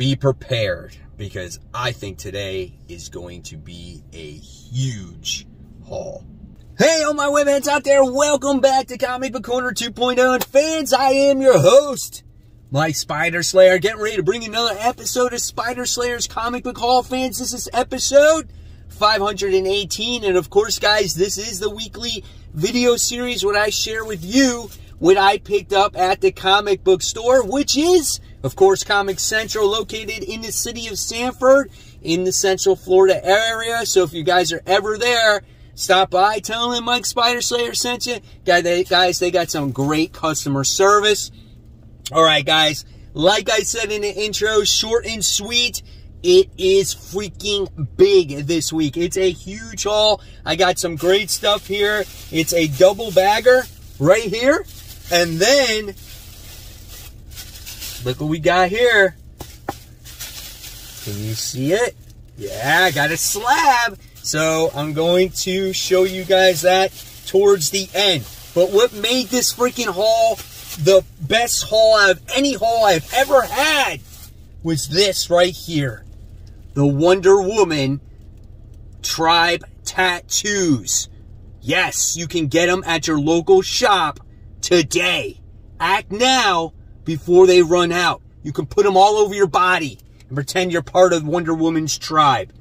be prepared, because I think today is going to be a huge haul. Hey, all my webheads out there, welcome back to Comic Book Corner 2.0. And fans, I am your host, Mike Spider Slayer, getting ready to bring another episode of Spider Slayer's Comic Book Haul. Fans, this is episode 518, and of course, guys, this is the weekly video series where I share with you what I picked up at the comic book store, which is, of course, Comic Central, located in the city of Sanford, in the Central Florida area. So if you guys are ever there, stop by, tell them Mike Spider Slayer sent you. Guys, they got some great customer service. All right, guys, like I said in the intro, short and sweet. It is freaking big this week. It's a huge haul. I got some great stuff here. It's a double bagger right here. And then, look what we got here. Can you see it? Yeah, I got a slab. So I'm going to show you guys that towards the end. But what made this freaking haul the best haul out of any haul I've ever had was this right here. The Wonder Woman Tribe tattoos. Yes, you can get them at your local shop today. Act now before they run out. You can put them all over your body and pretend you're part of Wonder Woman's tribe.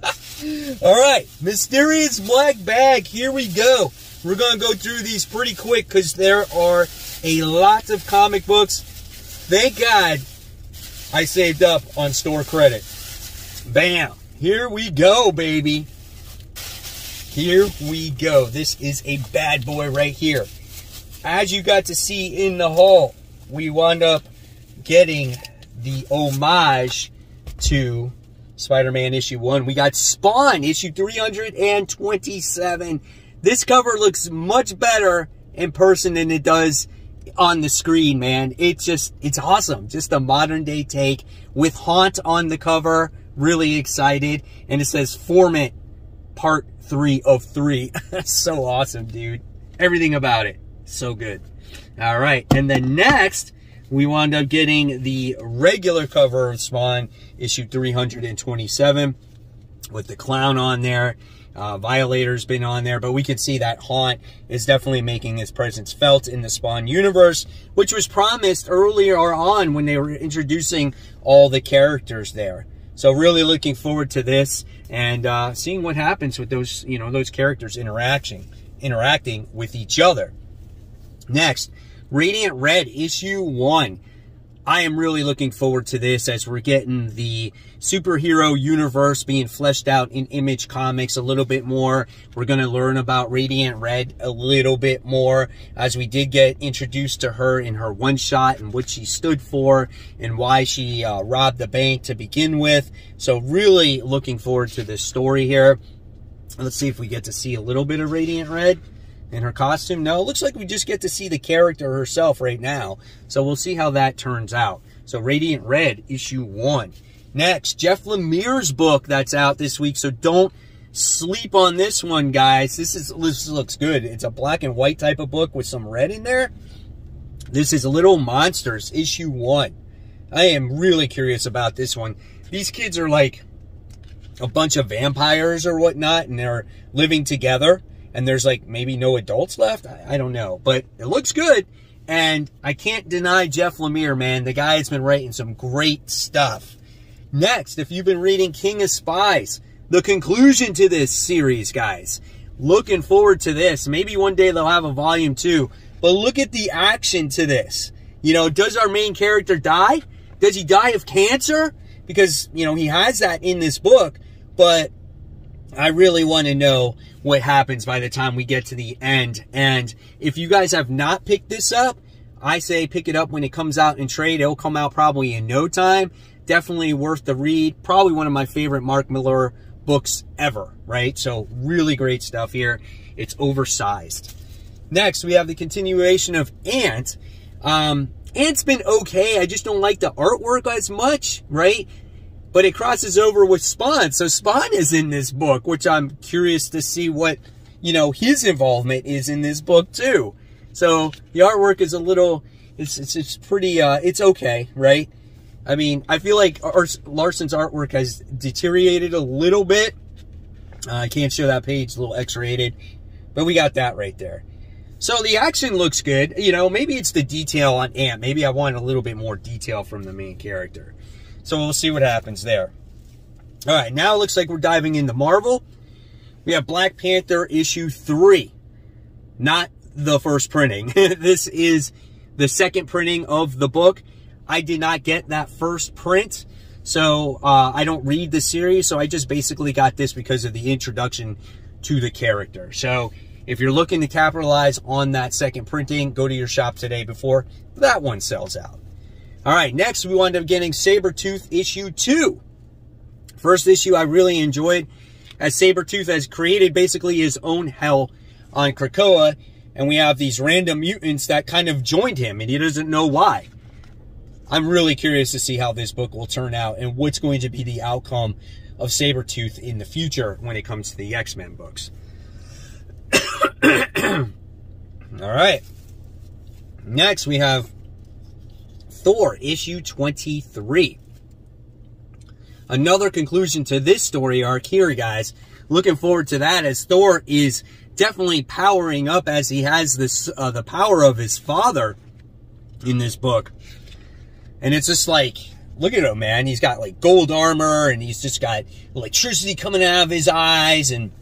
All right, mysterious black bag. Here we go. We're going to go through these pretty quick because there are a lot of comic books. Thank God I saved up on store credit. Bam. Here we go, baby. Here we go. This is a bad boy right here. As you got to see in the haul, we wound up getting the homage to Spider-Man issue 1. We got Spawn issue 327. This cover looks much better in person than it does on the screen, man. It's awesome. Just a modern day take with Haunt on the cover. Really excited. And it says Formant Part 3 of 3. That's so awesome, dude. Everything about it. So good. All right. And then next, we wound up getting the regular cover of Spawn, issue 327, with the clown on there. Violator's been on there, but we can see that Haunt is definitely making his presence felt in the Spawn universe, which was promised earlier on when they were introducing all the characters there. So really looking forward to this and seeing what happens with those, those characters interacting with each other. Next, Radiant Red issue 1. I am really looking forward to this as we're getting the superhero universe being fleshed out in Image Comics a little bit more. We're going to learn about Radiant Red a little bit more, as we did get introduced to her in her one-shot and what she stood for and why she robbed the bank to begin with. So really looking forward to this story here. Let's see if we get to see a little bit of Radiant Red in her costume. No, it looks like we just get to see the character herself right now. So we'll see how that turns out. So Radiant Red, issue 1. Next, Jeff Lemire's book that's out this week. So don't sleep on this one, guys. This looks good. It's a black and white type of book with some red in there. This is Little Monsters, issue 1. I am really curious about this one. These kids are like a bunch of vampires or whatnot, and they're living together. And there's like maybe no adults left. I don't know, but it looks good. And I can't deny Jeff Lemire, man. The guy has been writing some great stuff. Next, if you've been reading King of Spies, the conclusion to this series, guys. Looking forward to this. Maybe one day they'll have a volume 2. But look at the action to this. Does our main character die? Does he die of cancer? Because, he has that in this book. But I really want to know what happens by the time we get to the end. And if you guys have not picked this up, I say pick it up when it comes out in trade. It'll come out probably in no time. Definitely worth the read. Probably one of my favorite Mark Millar books ever, right? So really great stuff here. It's oversized. Next, we have the continuation of Ant. Ant's been okay. I just don't like the artwork as much, right? But it crosses over with Spawn. So Spawn is in this book, which I'm curious to see what, his involvement is in this book too. So the artwork is a little, it's pretty, it's okay, right? I mean, I feel like Larson's artwork has deteriorated a little bit. I can't show that page, a little X-rated, but we got that right there. So the action looks good. You know, maybe it's the detail on Ant. Maybe I want a little bit more detail from the main character. So we'll see what happens there. All right, now it looks like we're diving into Marvel. We have Black Panther issue 3. Not the first printing. This is the second printing of the book. I did not get that first print, so I don't read the series, so I just basically got this because of the introduction to the character. So if you're looking to capitalize on that second printing, go to your shop today before that one sells out. All right, next we wound up getting Sabretooth issue 2. First issue I really enjoyed, as Sabretooth has created basically his own hell on Krakoa, and we have these random mutants that kind of joined him, and he doesn't know why. I'm really curious to see how this book will turn out and what's going to be the outcome of Sabretooth in the future when it comes to the X-Men books. All right. Next, we have Thor, issue 23. Another conclusion to this story arc here, guys. Looking forward to that, as Thor is definitely powering up as he has this the power of his father in this book. And it's just like, look at him, man. He's got like gold armor, and he's just got electricity coming out of his eyes. And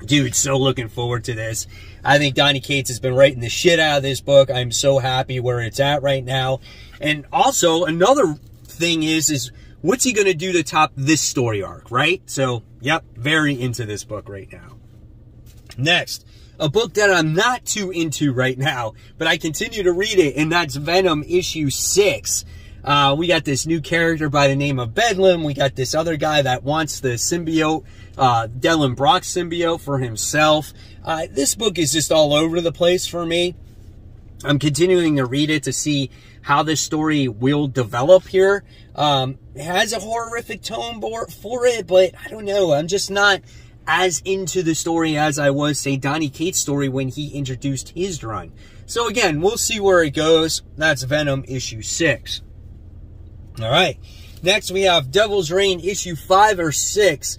dude, so looking forward to this. I think Donny Cates has been writing the shit out of this book. I'm so happy where it's at right now. And also, another thing is what's he going to do to top this story arc, right? So, yep, very into this book right now. Next, a book that I'm not too into right now, but I continue to read it, and that's Venom issue 6. We got this new character by the name of Bedlam. We got this other guy that wants the symbiote, Dylan Brock symbiote for himself. This book is just all over the place for me. I'm continuing to read it to see how this story will develop here. It has a horrific tone for it, but I don't know. I'm just not as into the story as I was, say, Donny Cates' story when he introduced his run. So again, we'll see where it goes. That's Venom issue 6. All right. Next, we have Devil's Reign issue 5 or 6.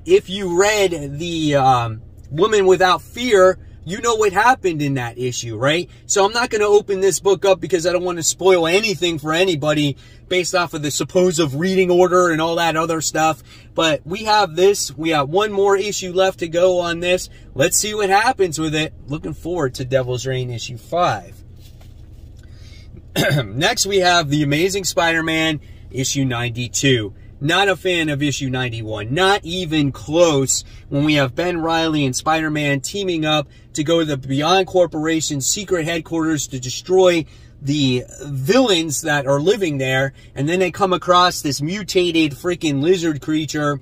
If you read the Woman Without Fear, you know what happened in that issue, right? So I'm not going to open this book up because I don't want to spoil anything for anybody based off of the supposed reading order and all that other stuff. But we have this. We have one more issue left to go on this. Let's see what happens with it. Looking forward to Devil's Reign issue 5. Next, we have The Amazing Spider-Man issue 92. Not a fan of issue 91. Not even close, when we have Ben Reilly and Spider-Man teaming up to go to the Beyond Corporation's secret headquarters to destroy the villains that are living there. And then they come across this mutated freaking lizard creature,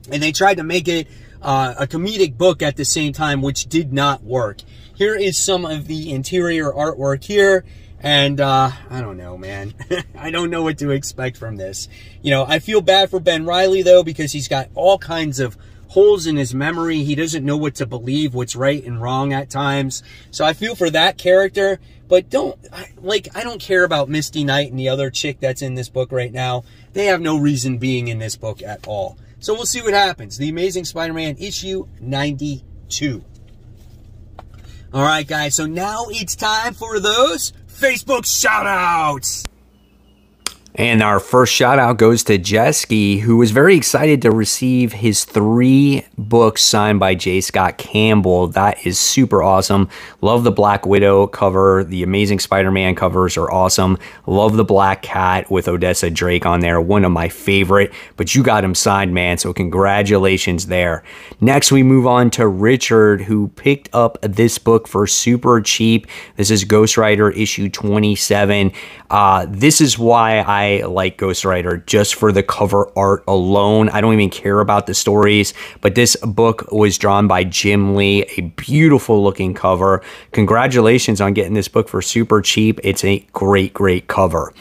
and they tried to make it a comedic book at the same time, which did not work. Here is some of the interior artwork here. And, I don't know, man. I don't know what to expect from this. You know, I feel bad for Ben Reilly, though, because he's got all kinds of holes in his memory. He doesn't know what to believe, what's right and wrong at times. So I feel for that character. But I don't care about Misty Knight and the other chick that's in this book right now. They have no reason being in this book at all. So we'll see what happens. The Amazing Spider-Man issue 92. All right, guys. So now it's time for those Facebook shout-outs. And our first shout out goes to Jesky, who was very excited to receive his 3 books signed by J. Scott Campbell. That is super awesome. Love the Black Widow cover. The Amazing Spider-Man covers are awesome. Love the Black Cat with Odessa Drake on there. One of my favorite. But you got him signed, man, so congratulations there. Next, we move on to Richard, who picked up this book for super cheap. This is Ghost Rider issue 27. This is why I like Ghost Rider, just for the cover art alone. I don't even care about the stories, but this book was drawn by Jim Lee, a beautiful looking cover. Congratulations on getting this book for super cheap. It's a great, great cover.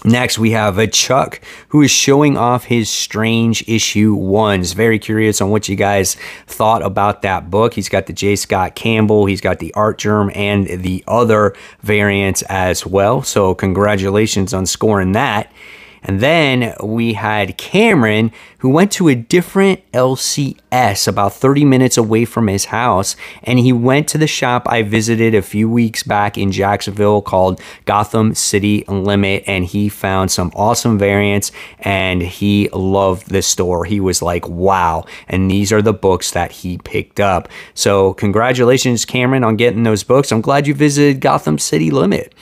Next, we have a Chuck who is showing off his Strange issue 1s. Very curious on what you guys thought about that book. He's got the J. Scott Campbell, he's got the Art Germ, and the other variants as well. So congratulations on scoring that. And then we had Cameron, who went to a different LCS about 30 minutes away from his house. And he went to the shop I visited a few weeks back in Jacksonville called Gotham City Limit. And he found some awesome variants and he loved the store. He was like, wow. And these are the books that he picked up. So congratulations, Cameron, on getting those books. I'm glad you visited Gotham City Limit.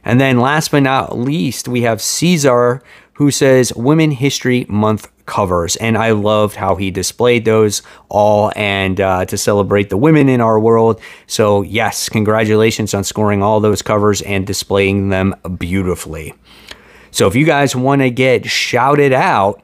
And then last but not least, we have Caesar, who says Women History Month covers. And I loved how he displayed those all and to celebrate the women in our world. So yes, congratulations on scoring all those covers and displaying them beautifully. So if you guys want to get shouted out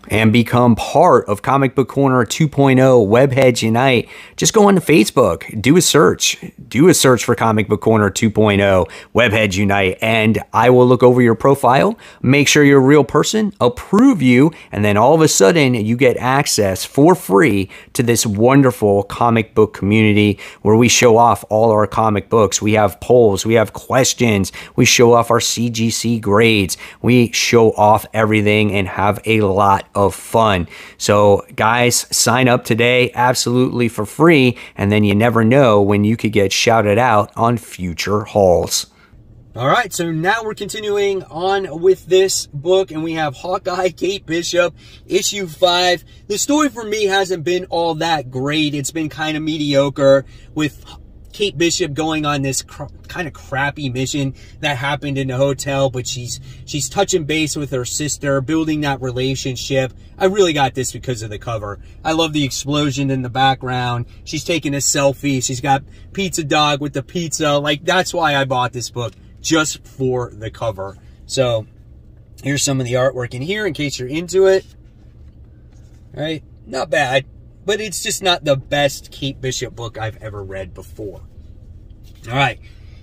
and become part of Comic Book Corner 2.0 Webheads Unite, just go on to Facebook, do a search for Comic Book Corner 2.0 Webheads Unite, and I will look over your profile, make sure you're a real person, approve you, and then all of a sudden you get access for free to this wonderful comic book community where we show off all our comic books. We have polls, we have questions, we show off our CGC grades, we show off everything and have a lot of fun. So guys, sign up today absolutely for free, and then you never know when you could get shouted out on future hauls. All right, so now we're continuing on with this book, and we have Hawkeye, Kate Bishop, issue 5. The story for me hasn't been all that great. It's been kind of mediocre, with Kate Bishop going on this kind of crappy mission that happened in the hotel, but she's touching base with her sister, building that relationship. I really got this because of the cover. I love the explosion in the background. She's taking a selfie. She's got Pizza Dog with the pizza. Like, that's why I bought this book, just for the cover. So here's some of the artwork in here in case you're into it. All right, not bad, but it's just not the best Kate Bishop book I've ever read before. All right,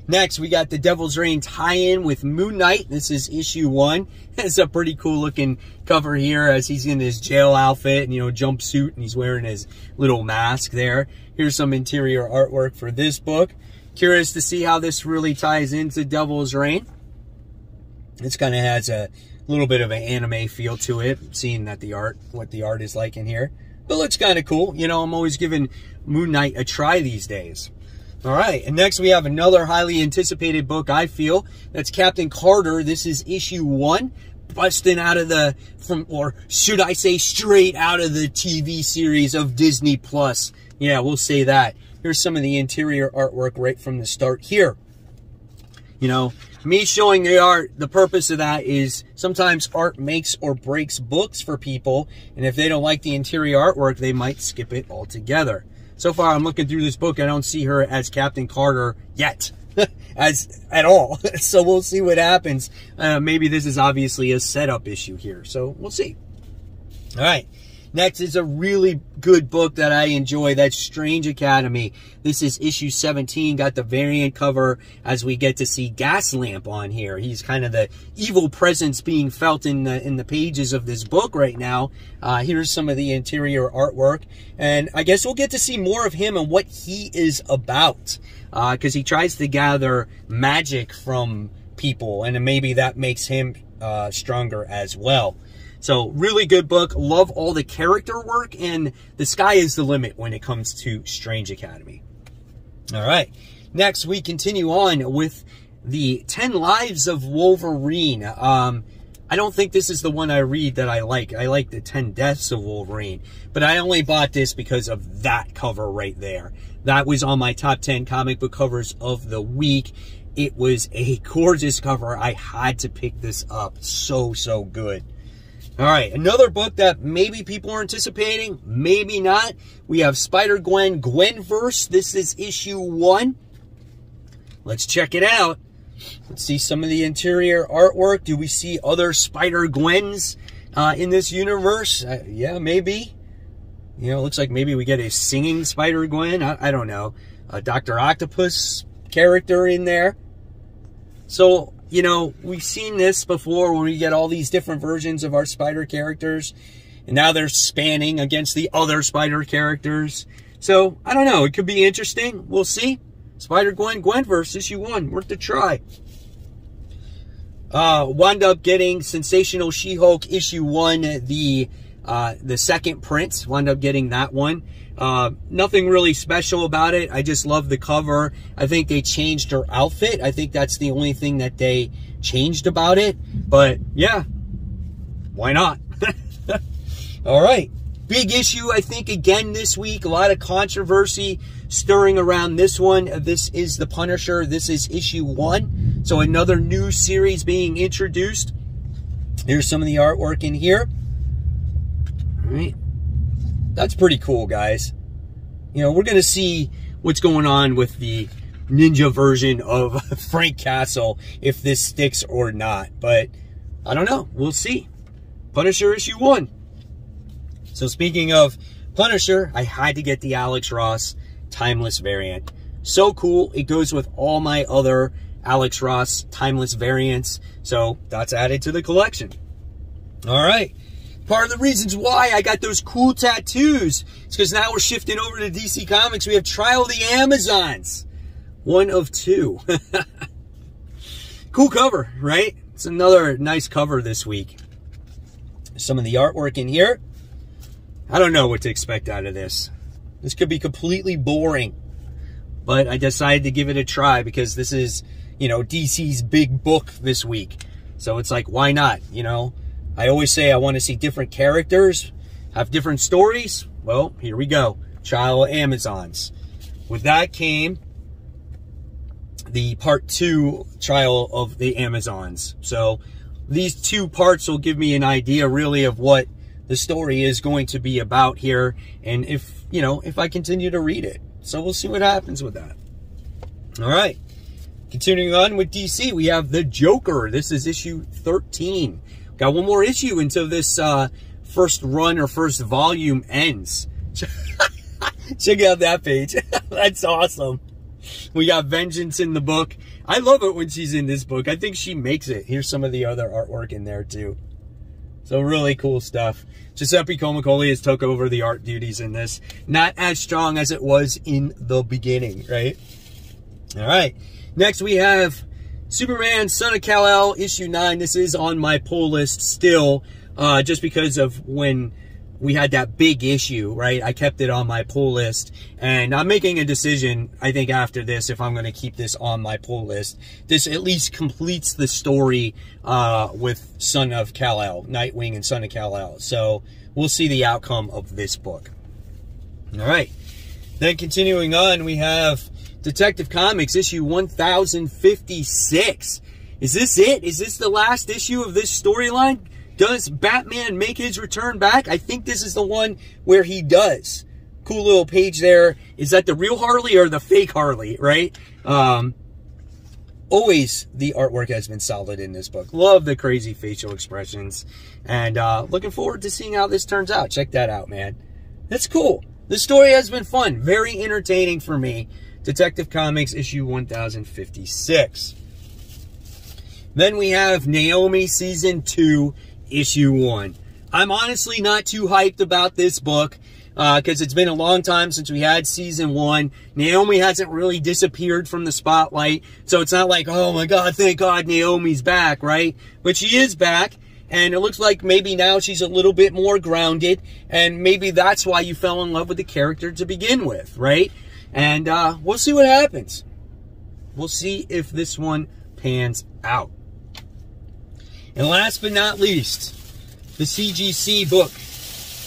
next we got the Devil's Reign tie-in with Moon Knight. This is issue 1. It's a pretty cool looking cover here as he's in his jail outfit and, you know, jumpsuit, and he's wearing his little mask there. Here's some interior artwork for this book. Curious to see how this really ties into Devil's Reign. This kind of has a little bit of an anime feel to it, seeing that what the art is like in here. But looks kind of cool. You know, I'm always giving Moon Knight a try these days. All right, and next we have another highly anticipated book, I feel. That's Captain Carter. This is issue 1, busting out of the, or should I say straight out of the TV series of Disney Plus. Yeah, we'll say that. Here's some of the interior artwork right from the start here. You know, me showing the art, the purpose of that is sometimes art makes or breaks books for people, and if they don't like the interior artwork, they might skip it altogether. So far, I'm looking through this book, I don't see her as Captain Carter yet, at all. So we'll see what happens. Maybe this is obviously a setup issue here, so we'll see. All right. Next is a really good book that I enjoy. That's Strange Academy. This is issue 17. Got the variant cover as we get to see Gaslamp on here. He's kind of the evil presence being felt in the pages of this book right now. Here's some of the interior artwork. And I guess we'll get to see more of him and what he is about. Because he tries to gather magic from people. And maybe that makes him stronger as well. So, really good book. Love all the character work, and the sky is the limit when it comes to Strange Academy. All right. Next, we continue on with the 10 Lives of Wolverine. I don't think this is the one I read that I like. I like the 10 Deaths of Wolverine. But I only bought this because of that cover right there. That was on my top 10 comic book covers of the week. It was a gorgeous cover. I had to pick this up. So, so good. All right, another book that maybe people are anticipating, maybe not. We have SpiderGwen Gwenverse. This is issue 1. Let's check it out. Let's see some of the interior artwork. Do we see other Spider-Gwens in this universe? Yeah, maybe. You know, it looks like maybe we get a singing Spider-Gwen. I don't know. A Dr. Octopus character in there. So you know, we've seen this before where we get all these different versions of our Spider characters, and now they're spanning against the other Spider characters. So, I don't know. It could be interesting. We'll see. SpiderGwen, Gwenverse, issue 1. Worth a try. Wound up getting Sensational She-Hulk issue 1, the second print. Wound up getting that one. Nothing really special about it. I just love the cover. I think they changed her outfit. I think that's the only thing that they changed about it. But, yeah. Why not? All right. Big issue, I think, again this week. A lot of controversy stirring around this one. This is The Punisher. This is issue 1. So another new series being introduced. Here's some of the artwork in here. All right. That's pretty cool, guys. You know, we're going to see what's going on with the ninja version of Frank Castle, if this sticks or not. But I don't know. We'll see. Punisher issue 1. So speaking of Punisher, I had to get the Alex Ross Timeless variant. So cool. It goes with all my other Alex Ross Timeless variants. So that's added to the collection. All right. Part of the reasons why I got those cool tattoos is because now we're shifting over to DC Comics. We have Trial of the Amazons. 1 of 2. Cool cover, right? It's another nice cover this week. Some of the artwork in here. I don't know what to expect out of this. This could be completely boring. But I decided to give it a try because this is, you know, DC's big book this week. So it's like, why not, you know? I always say I want to see different characters, have different stories. Well, here we go. Trial of Amazons. With that came the part 2 Trial of the Amazons. So these 2 parts will give me an idea really of what the story is going to be about here, and if, you know, if I continue to read it. So we'll see what happens with that. All right. Continuing on with DC, we have The Joker. This is issue 13. Got one more issue until this first run or first volume ends. Check out that page. That's awesome. We got Vengeance in the book. I love it when she's in this book. I think she makes it. Here's some of the other artwork in there too. So really cool stuff. Giuseppe Comicoli has took over the art duties in this. Not as strong as it was in the beginning, right? All right. Next we have Superman, Son of Calel, issue 9. This is on my pull list still, just because of when we had that big issue, right? I kept it on my pull list, and I'm making a decision, I think, after this, if I'm going to keep this on my pull list. This at least completes the story with Son of Calel, Nightwing and Son of Calel. So we'll see the outcome of this book. All right. Then continuing on, we have Detective Comics, issue 1056. Is this it? Is this the last issue of this storyline? Does Batman make his return back? I think this is the one where he does. Cool little page there. Is that the real Harley or the fake Harley, right? Always the artwork has been solid in this book. Love the crazy facial expressions. And looking forward to seeing how this turns out. Check that out, man. That's cool. The story has been fun. Very entertaining for me. Detective Comics, issue 1056. Then we have Naomi Season 2, issue 1. I'm honestly not too hyped about this book because it's been a long time since we had season 1. Naomi hasn't really disappeared from the spotlight, so it's not like, oh my God, thank God Naomi's back, right? But she is back, and it looks like maybe now she's a little bit more grounded, and maybe that's why you fell in love with the character to begin with, right? And we'll see what happens. We'll see if this one pans out. And last but not least, the CGC book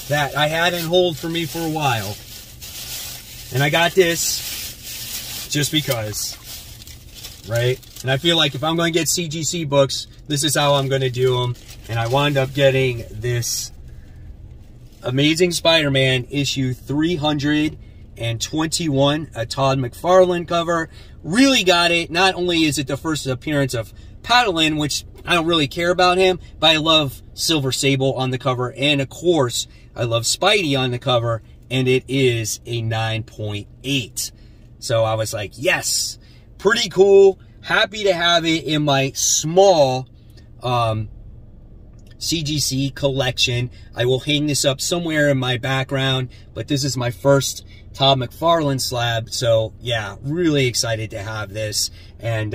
that I had in hold for me for a while. And I got this just because, right? And I feel like if I'm going to get CGC books, this is how I'm going to do them. And I wound up getting this Amazing Spider-Man issue 321, a Todd McFarlane cover. Really got it. Not only is it the first appearance of Paddlein, which I don't really care about him, but I love Silver Sable on the cover. And, of course, I love Spidey on the cover, and it is a 9.8. So I was like, yes, pretty cool. happy to have it in my small CGC collection. I will hang this up somewhere in my background, but this is my first Todd McFarlane slab, so yeah, really excited to have this, and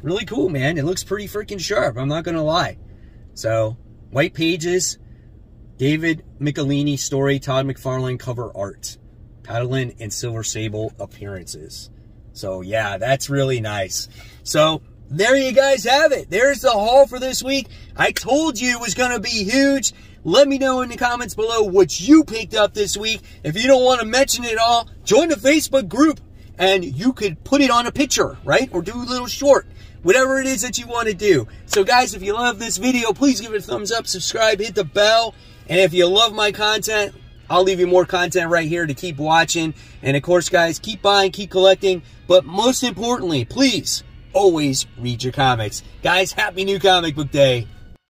really cool, man. It looks pretty freaking sharp, I'm not gonna lie. So, white pages, David Michelini story, Todd McFarlane cover art, Paddlein and Silver Sable appearances. So yeah, that's really nice. So there you guys have it. There's the haul for this week. I told you it was going to be huge. Let me know in the comments below what you picked up this week. If you don't want to mention it all, join the Facebook group and you could put it on a picture, right? Or do a little short, whatever it is that you want to do. So guys, if you love this video, please give it a thumbs up, subscribe, hit the bell. And if you love my content, I'll leave you more content right here to keep watching. And of course, guys, keep buying, keep collecting. But most importantly, please always read your comics. Guys, happy new comic book day.